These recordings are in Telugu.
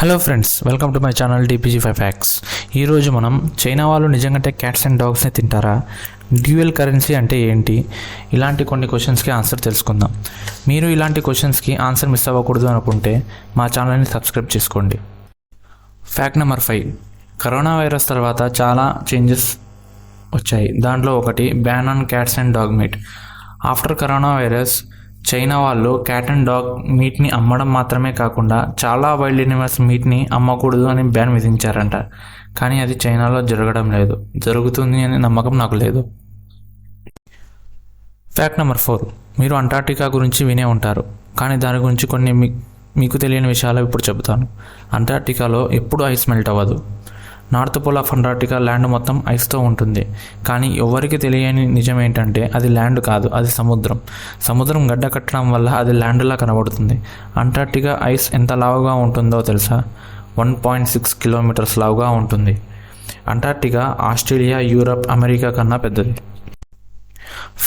Hello friends, welcome to my channel DPG5 facts. ఈరోజు మనం చైనా వాళ్ళు నిజంగా క్యాట్స్ అండ్ డాగ్స్ని తింటారా, డ్యూయల్ కరెన్సీ అంటే ఏంటి, ఇలాంటి కొన్ని క్వశ్చన్స్కి ఆన్సర్ తెలుసుకుందాం. మీరు ఇలాంటి క్వశ్చన్స్కి ఆన్సర్ మిస్ అవ్వకూడదు అనుకుంటే మా ఛానల్ని సబ్స్క్రైబ్ చేసుకోండి. Fact number 5. కరోనా వైరస్ తర్వాత చాలా చేంజెస్ వచ్చాయి. దాంట్లో ఒకటి ban on cats and dog meet. After corona virus China వాళ్ళు క్యాట్ అండ్ డాగ్ మీట్ని అమ్మడం మాత్రమే కాకుండా చాలా వైల్డ్ ఎనిమల్స్ మీట్ని అమ్మకూడదు అని బ్యాన్ విధించారంట. కానీ అది చైనాలో జరగడం లేదు, జరుగుతుంది అనే నమ్మకం నాకు లేదు. Fact number 4. మీరు అంటార్క్టికా గురించి వినే ఉంటారు, కానీ దాని గురించి కొన్ని మీకు తెలియని విషయాలు ఇప్పుడు చెబుతాను. అంటార్క్టికాలో ఎప్పుడు ఐస్ మెల్ట్ అవ్వదు. North pole of Antarctica land మొత్తం ఐస్తో ఉంటుంది. కానీ ఎవరికి తెలియని నిజం ఏంటంటే అది ల్యాండ్ కాదు, అది సముద్రం. సముద్రం గడ్డ కట్టడం వల్ల అది ల్యాండ్లా కనబడుతుంది. అంటార్క్టికా ఐస్ ఎంత లావుగా ఉంటుందో తెలుసా? 1.6 కిలోమీటర్స్ లావుగా ఉంటుంది. అంటార్క్టికా ఆస్ట్రేలియా, యూరప్, అమెరికా కన్నా పెద్దది.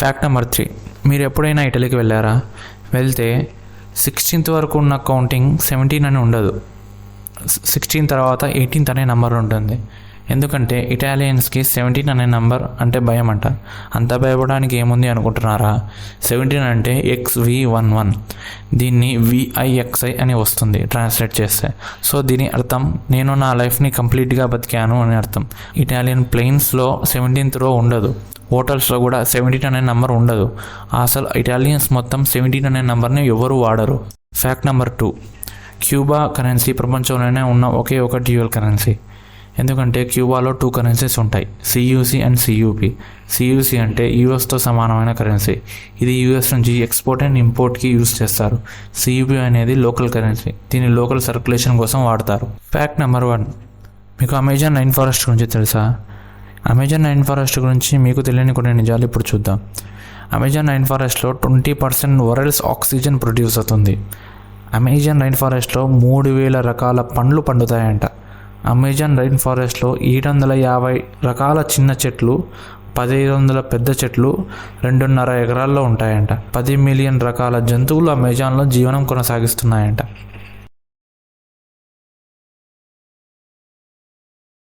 Fact number 3. మీరు ఎప్పుడైనా ఇటలీకి వెళ్ళారా? వెళ్తే 16th వరకు ఉన్న కౌంటింగ్ 17 అని ఉండదు. 16 తర్వాత 18th అనే నెంబర్ ఉంటుంది. ఎందుకంటే ఇటాలియన్స్కి 17 అనే నెంబర్ అంటే భయం అంట. అంత భయపడడానికి ఏముంది అనుకుంటున్నారా? 17 అంటే XV11. దీన్ని VIXI అని వస్తుంది ట్రాన్స్లేట్ చేస్తే. సో దీని అర్థం నేను నా లైఫ్ని కంప్లీట్గా బతికాను అని అర్థం. ఇటాలియన్ ప్లేన్స్లో 17th రో ఉండదు. హోటల్స్లో కూడా 17 అనే నెంబర్ ఉండదు. అసలు ఇటాలియన్స్ మొత్తం 17 అనే నెంబర్ని ఎవరు వాడరు. Fact number 2. క్యూబా కరెన్సీ ప్రపంచంలోనే ఉన్న ఒకే ఒక డ్యూయల్ కరెన్సీ. ఎందుకంటే క్యూబాలో 2 కరెన్సీస్ ఉంటాయి, CUC అండ్ CUP. CUC అంటే యూఎస్తో సమానమైన కరెన్సీ. ఇది యూఎస్ నుంచి ఎక్స్పోర్ట్ అండ్ ఇంపోర్ట్కి యూజ్ చేస్తారు. CUP అనేది లోకల్ కరెన్సీ, దీన్ని లోకల్ సర్క్యులేషన్ కోసం వాడతారు. Fact number 1. మీకు అమెజాన్ రైన్ ఫారెస్ట్ గురించి తెలుసా? అమెజాన్ రైన్ ఫారెస్ట్ గురించి మీకు తెలియని కొన్ని నిజాలు ఇప్పుడు చూద్దాం. అమెజాన్ రైన్ ఫారెస్ట్లో 20% వరల్డ్స్ ఆక్సిజన్ ప్రొడ్యూస్ అవుతుంది. అమెజాన్ రైన్ ఫారెస్ట్లో 3000 రకాల పండ్లు పండుతాయంట. అమెజాన్ రైన్ ఫారెస్ట్లో 750 రకాల చిన్న చెట్లు, 1500 పెద్ద చెట్లు 2.5 ఎకరాల్లో ఉంటాయంట. 10 మిలియన్ రకాల జంతువులు అమెజాన్లో జీవనం కొనసాగిస్తున్నాయంట.